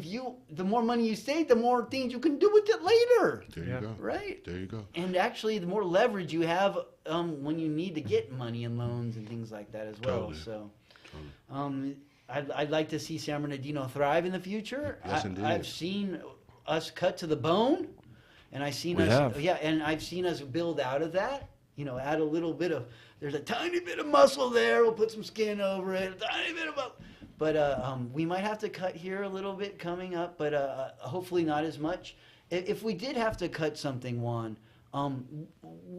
the more money you save, the more things you can do with it later. There you go. Right. There you go. And actually, the more leverage you have when you need to get money and loans and things like that as well. Totally. So, I'd like to see San Bernardino thrive in the future. Yes, indeed. I've seen us cut to the bone, and I've seen I've seen us build out of that. You know, add a little bit of. There's a tiny bit of muscle there. We'll put some skin over it. A tiny bit of muscle. But we might have to cut here a little bit coming up, but hopefully not as much. If we did have to cut something, Juan,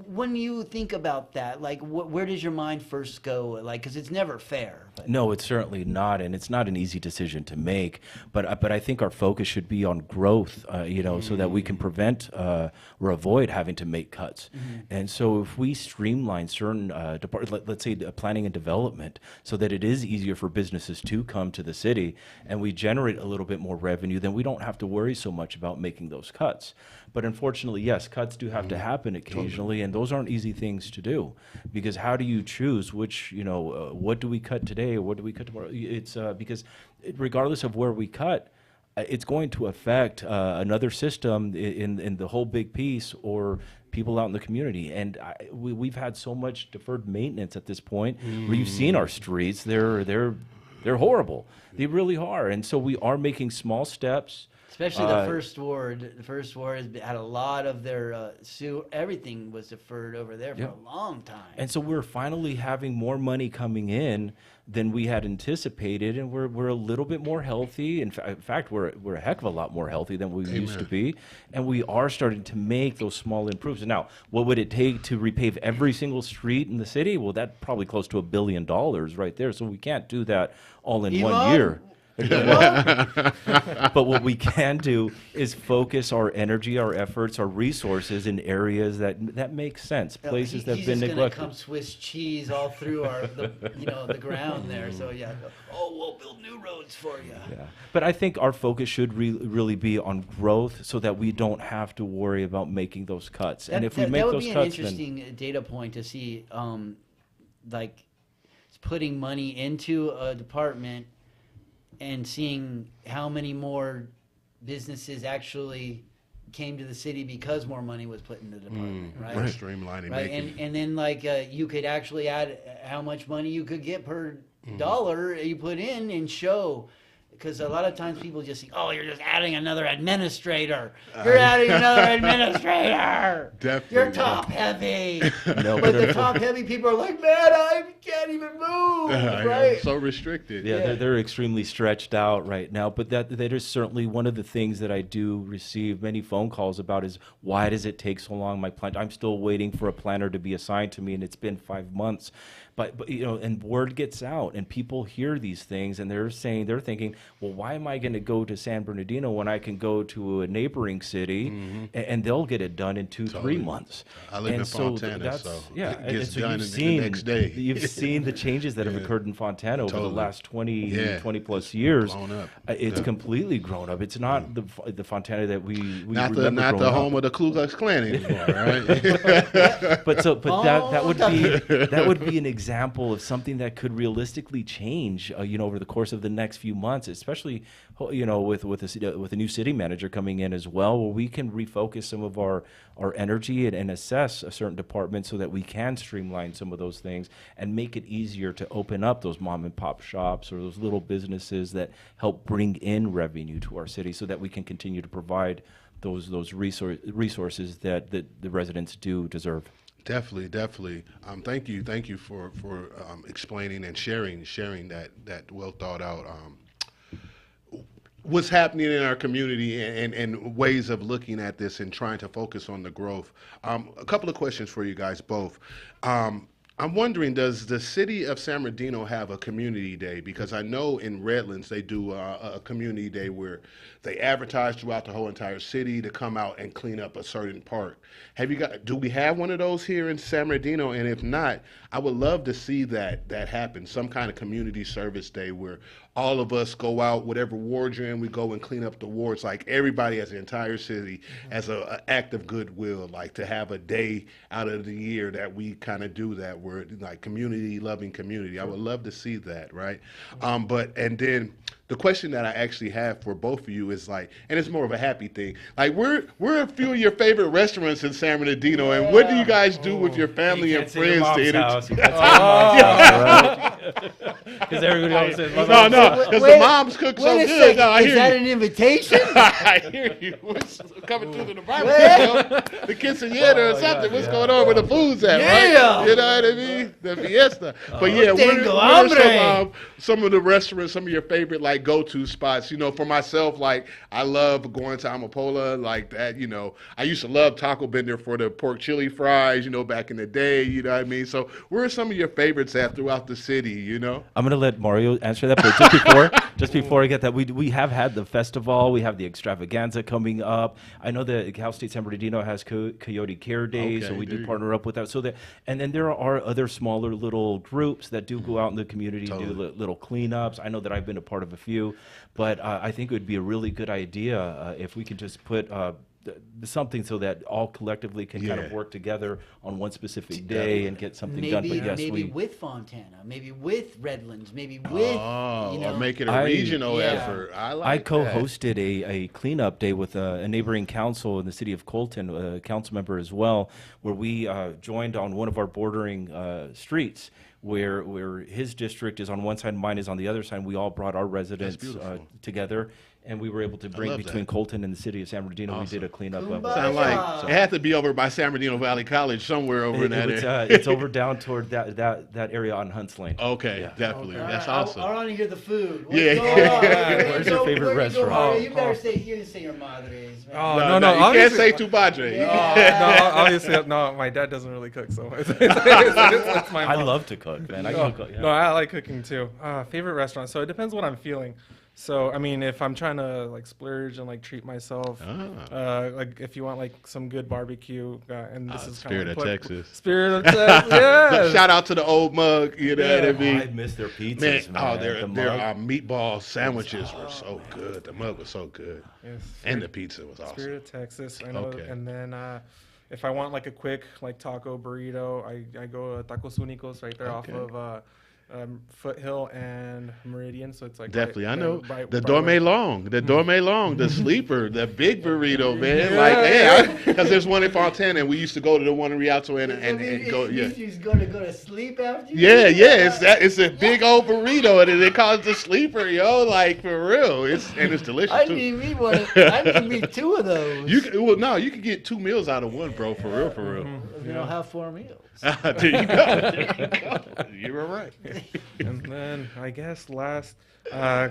when you think about that, like, where does your mind first go? Like, because it's never fair. But. No, it's certainly not, and it's not an easy decision to make. But I think our focus should be on growth, so that we can prevent or avoid having to make cuts. And so, if we streamline certain departments, let's say planning and development, so that it is easier for businesses to come to the city, and we generate a little bit more revenue, then we don't have to worry so much about making those cuts. But unfortunately, yes, cuts do have to happen occasionally, and those aren't easy things to do, because how do you choose which, what do we cut today or what do we cut tomorrow? It's because regardless of where we cut, it's going to affect another system in the whole big piece or people out in the community. And we've had so much deferred maintenance at this point where you've seen our streets. They're horrible. They really are. And so we are making small steps. Especially the first ward. The first ward has had a lot of their everything was deferred over there for a long time. And so we're finally having more money coming in than we had anticipated, and we're a little bit more healthy. In fact, we're a heck of a lot more healthy than we used to be, and we are starting to make those small improvements. Now, what would it take to repave every single street in the city? Well, that's probably close to $1 billion right there. So we can't do that all in 1 year. But what we can do is focus our energy, our efforts, our resources in areas that make sense, places that have been He's neglected. come Swiss cheese all through the ground there. So we'll build new roads for you. Yeah. But I think our focus should really be on growth, so that we don't have to worry about making those cuts. And if we make that would those be an cuts, interesting data point to see, like putting money into a department and seeing how many more businesses actually came to the city because more money was put into the department, right? Streamlining, Right, and then you could actually add how much money you could get per dollar you put in and show. Because a lot of times people just think, oh, you're just adding another administrator. You're adding another administrator. Definitely. You're top heavy. No, But the top heavy people are like, man, I can't even move. Right? I'm so restricted. Yeah, they're extremely stretched out right now. But that is certainly one of the things that I do receive many phone calls about is, why does it take so long? I'm still waiting for a planner to be assigned to me, and it's been 5 months. But and word gets out, and people hear these things, and they're thinking, well, why am I going to go to San Bernardino when I can go to a neighboring city, and they'll get it done in 2-3 months? I live in Fontana, so it gets done the next day. You've seen the changes that have occurred in Fontana over the last 20 plus years. Blown up. It's completely grown up. It's not the Fontana that we not remember the growing home up. of the Ku Klux Klan anymore, right? But that would be an example of something that could realistically change, over the course of the next few months. especially with a new city manager coming in as well, where we can refocus some of our energy and assess a certain department so that we can streamline some of those things and make it easier to open up those mom and pop shops or those little businesses that help bring in revenue to our city, so that we can continue to provide those resources that the residents do deserve. Definitely. Thank you for explaining and sharing that well thought out what's happening in our community and ways of looking at this and trying to focus on the growth. A couple of questions for you guys both. I'm wondering, does the city of San Bernardino have a community day? Because I know in Redlands they do a community day where they advertise throughout the whole entire city to come out and clean up a certain park. Do we have one of those here in San Bernardino? And if not, I would love to see that happen, some kind of community service day where all of us go out, whatever ward you're in, we go and clean up the wards, like everybody as the entire city as an act of goodwill, like to have a day out of the year that we kind of do that. We're like community, loving community. I would love to see that, right? And then the question that I actually have for both of you is like, and it's more of a happy thing. Like we're a few of your favorite restaurants in San Bernardino, and what do you guys do with your family and friends to entertain? Because everybody always says, no, because the moms cook so Wait a good. second, No, I is hear that you. an invitation? I hear you. What's coming through the barbecue? The quinceañera or something. What's going on where the food's at, Yeah. right? You know what I mean? The fiesta. But yeah, Tengo what are hambre. some of the restaurants, some of your favorite like go-to spots? You know, for myself, like I love going to Amapola, like that. You know, I used to love Taco Bender for the pork chili fries. You know, back in the day. You know what I mean? So where are some of your favorites at throughout the city? You know. I'm gonna let Mario answer that, but just before I get that, we have had the festival, we have the extravaganza coming up. I know that Cal State San Bernardino has Coyote Care Days, so Okay, we there do you partner up with that. And then there are other smaller little groups that do go out in the community, do little cleanups. I know that I've been a part of a few, but I think it would be a really good idea if we could just put something so that all collectively can kind of work together on one specific day and get something done. But yes, maybe with Fontana, maybe with Redlands, maybe with or make it a regional effort. I co-hosted a cleanup day with a neighboring council in the city of Colton, a council member as well, where we joined on one of our bordering streets, where his district is on one side and mine is on the other side. We all brought our residents together, and we were able to bring between Colton and the city of San Bernardino. Awesome. We did a cleanup. Sound like it had to be over by San Bernardino Valley College, somewhere over in that area. It's over down toward that area on Hunts Lane. Okay, definitely. Okay. That's awesome. I want to hear the food. What's Yeah. going on? Where's your favorite restaurant? You better say your madres, man. Oh, No, you can't obviously- say tu padre. no, obviously, no. My dad doesn't really cook, so it's my I mom. love to cook, man. I can cook. Yeah. No, I like cooking too. Favorite restaurant. So it depends what I'm feeling. So I mean, if I'm trying to like splurge and like treat myself, like if you want like some good barbecue, and this is kind Spirit of of Texas. Spirit of Texas, yeah. Shout out to the old mug. You know what I mean? I miss their pizzas, man. their The mug. meatball sandwiches were so good. The mug was so good, Yes. and the pizza was awesome. Spirit of Texas. I know. Okay. And then if I want like a quick like taco burrito, I go Tacos Únicos right there off of Foothill and Meridian. So it's like Definitely, I know right the where- Dorme Long, the sleeper, the big burrito, man. Like, because there's one in Fontana, and we used to go to the one in Rialto and go, yeah. He's going to go to sleep after you? Yeah, it's a big old burrito, and they call it the sleeper, yo. Like for real, it's delicious I too. need me one. I need me two of those. You can get 2 meals out of one, bro. For real. You don't have 4 meals. There you go. You were right. And then I guess last, I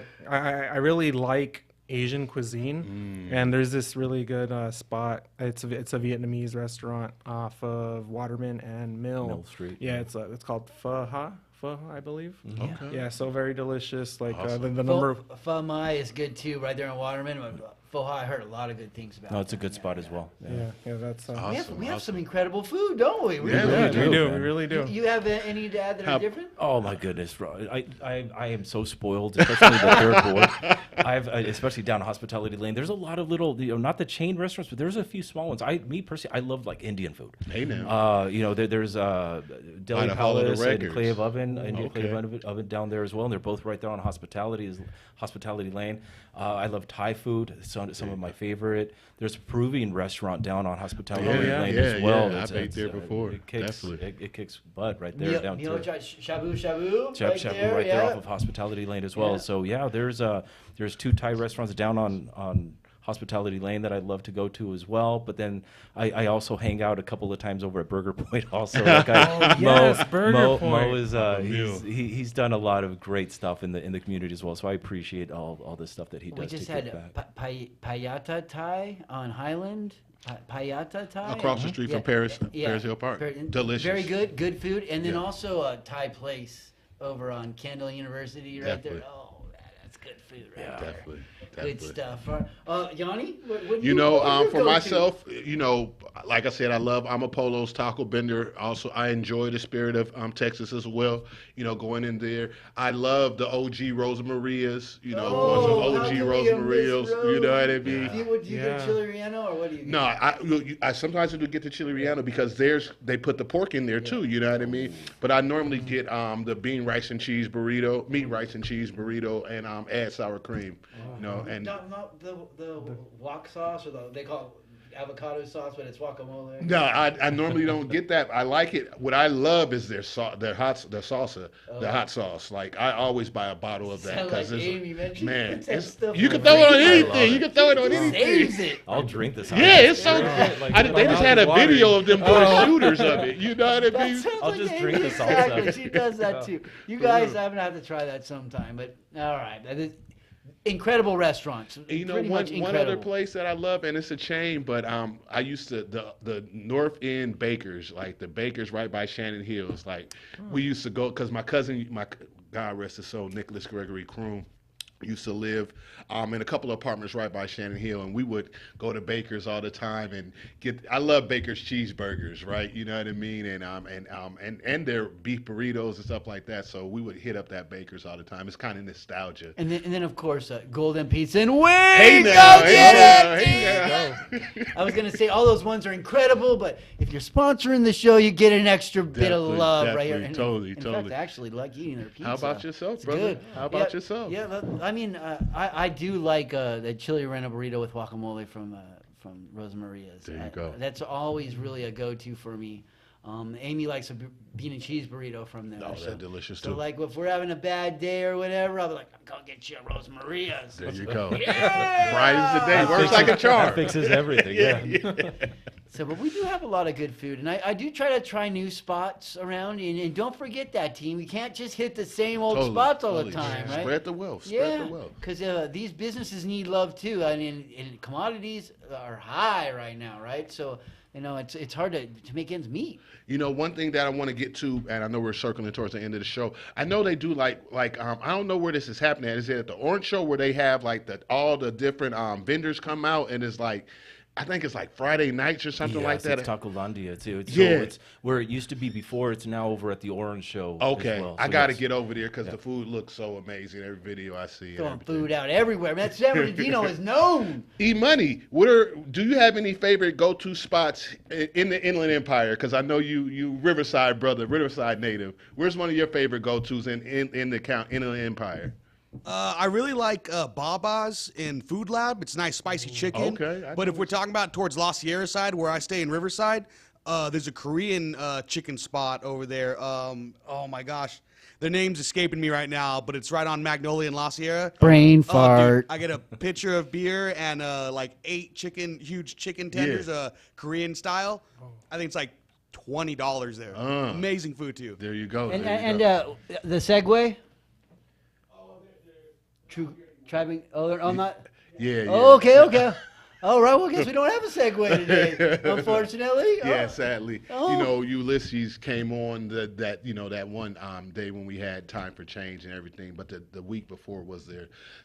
really like Asian cuisine, and there's this really good spot. It's a Vietnamese restaurant off of Waterman and Mill Street. Yeah, it's called Pho Ha, I believe. Okay. Yeah, so very delicious. Like Awesome. the number of Pho Mai is good too, right there in Waterman. Pho Ha, I heard a lot of good things about. No, it's a them. good spot as well. Yeah, that's. We have some incredible food, don't we? Yeah, we do. We man. really do. You have any to add that are different? Oh my goodness, bro! I am so spoiled, especially the third board. I've especially down Hospitality Lane. There's a lot of little, not the chain restaurants, but there's a few small ones. Me personally, I love like Indian food. Hey now. There's Deli the Hall of the Palace and Records. Clave Oven, Indian Okay. Clave Oven down there as well, and they're both right there on Hospitality Lane. I love Thai food. It's some of my favorite. There's a Peruvian restaurant down on Hospitality Lane as well. I've ate there before. It kicks, Definitely. it kicks butt right there down Neo to Shabu Shabu. Chap Shabu right there off of Hospitality Lane as well. Yeah. So yeah, there's 2 Thai restaurants down on Hospitality Lane that I'd love to go to as well. But then I also hang out a couple of times over at Burger Point also. Like Burger Point. Mo is meal. he's done a lot of great stuff in the community as well. So I appreciate all the stuff that he does. We just to had give back. Payata Thai on Highland. Payata Thai. Across the street from Paris Hill Park. Delicious. Very good food. And then Yeah. also a Thai place over on Kendall University right Definitely. there. Oh, that's good food right there. Definitely. Good stuff. Yanni, what For go-to? myself, like I said, I'm a Polo's taco bender. Also, I enjoy the spirit of Texas as well. Going in there, I love the OG Rosamarias. Going how to can OG we miss Rosamarias. You know what I mean? Do you get chili relleno or what do you get? No, I sometimes do get the chili relleno because they put the pork in there too. You know what I mean? But I normally get the bean rice and cheese burrito, meat rice and cheese burrito, and add sour cream. And Not the wok sauce or they call it avocado sauce, but it's guacamole. no, I normally don't get that. I like it. What I love is their salsa, the hot sauce. Like I always buy a bottle of that Sound like because Amy, man. She man, puts that stuff you on can throw it on everything. anything. You can throw it on Saves anything. it. I'll drink this. Yeah, it's so. Like, They just had a video of them doing shooters of it. You know what I That mean? sounds I'll like just Amy drink the exactly. salsa. She does that too. You guys, I'm gonna have to try that sometime. But all right, that is incredible restaurants. Pretty much one other incredible. place that I love, and it's a chain, but I used to the North End Bakers, like the Bakers right by Shannon Hills. Like we used to go because my cousin, God rest his soul, Nicholas Gregory Kroom, used to live in a couple of apartments right by Shannon Hill, and we would go to Baker's all the time and I love Baker's cheeseburgers, right? You know what I mean? And their beef burritos and stuff like that. So we would hit up that Baker's all the time. It's kind of nostalgia. And then of course, Golden Pizza and Wings. Hey Go now, get it! hey now. I was gonna say all those ones are incredible, but if you're sponsoring the show, you get an extra bit of Definitely, love right here. definitely, In totally. fact, I actually like eating their pizza. How about yourself, It's brother? good. How about yourself? Yeah, I mean, I do like the chili relleno burrito with guacamole from Rosamaria's. There you go. That's always really a go-to for me. Amy likes a bean and cheese burrito from there. Oh, that's delicious So too. like if we're having a bad day or whatever, I'll be like, I'm gonna get you a Rosamaria's. There you go. Yeah! Brightens the day. Works like a That charm. fixes everything. Yeah. So, but we do have a lot of good food, and I do try new spots around, and don't forget that, team. We can't just hit the same old Totally, spots all totally. the time, right? Spread the wealth. Spread Yeah, the wealth. because these businesses need love too. I mean, and commodities are high right now, right? So, it's hard to make ends meet. One thing that I want to get to, and I know we're circling towards the end of the show. I know they do like I don't know where this is happening at. Is it at the Orange Show where they have like all the different vendors come out and it's like, I think it's like Friday nights or something like that. It's Tacolandia too. Yeah. So it's where it used to be before. It's now over at the Orange Show. Okay, as well. I So got to yes. get over there because the food looks so amazing. Every video I see. and Throwing everything. food out everywhere. Man, San Bernardino is known. E-Money, do you have any favorite go-to spots in the Inland Empire? Because I know you Riverside brother, Riverside native. Where's one of your favorite go-tos in the Inland Empire? I really like Baba's in Food Lab. It's nice spicy chicken. Okay, I But know if we're talking about towards La Sierra side, where I stay in Riverside, there's a Korean chicken spot over there. Oh my gosh, their name's escaping me right now, but it's right on Magnolia and La Sierra. Brain Oh, fart. dude, I get a pitcher of beer and like 8 huge chicken tenders, Korean style. I think it's like $20 there. Amazing food too. There you go. And there you go. the Segway. True, driving. Oh, I'm not. Yeah. Oh, okay. Oh, right. Well, I guess we don't have a segue today, unfortunately. Yeah, Oh. sadly. Oh. You know, Ulysses came on that one day when we had Time for Change and everything, but the week before was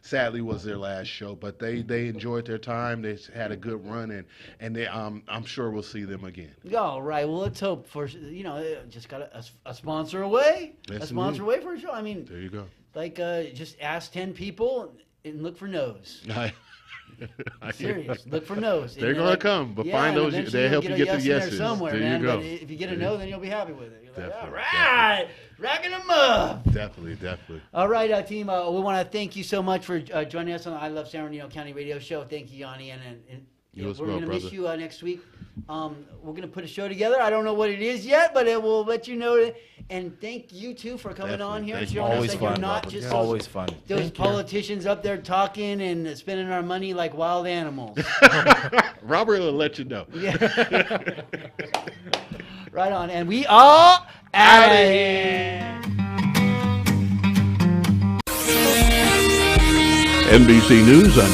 sadly was their last show. But they enjoyed their time. They had a good run, and they I'm sure we'll see them again. All right. Well, let's hope for just got a sponsor away. Yes, a sponsor indeed. away for a show. I mean, There you go. like just ask 10 people and look for no's. I hear you. Serious. Look for no's. They're And gonna like- come, but yeah, find and those. eventually They you'll help you a get yes the in there yeses. somewhere, There man. you go. But if you get a no, then you'll be happy with it. You're like, all Definitely, right, racking them up. Definitely. All right, team. We want to thank you so much for joining us on the I Love San Bernardino County Radio Show. Thank you, Yanni, and You as we're well, gonna miss brother. you next week. We're gonna put a show together. I don't know what it is yet, but it will let you know. And thank you too for coming on here and Thank you. showing us Always that fun, you're not Robert. just It's always fun. those politicians up there talking and spending our money like wild animals. Robert will let you know. Yeah. Right on. And we are out of here. NBC News on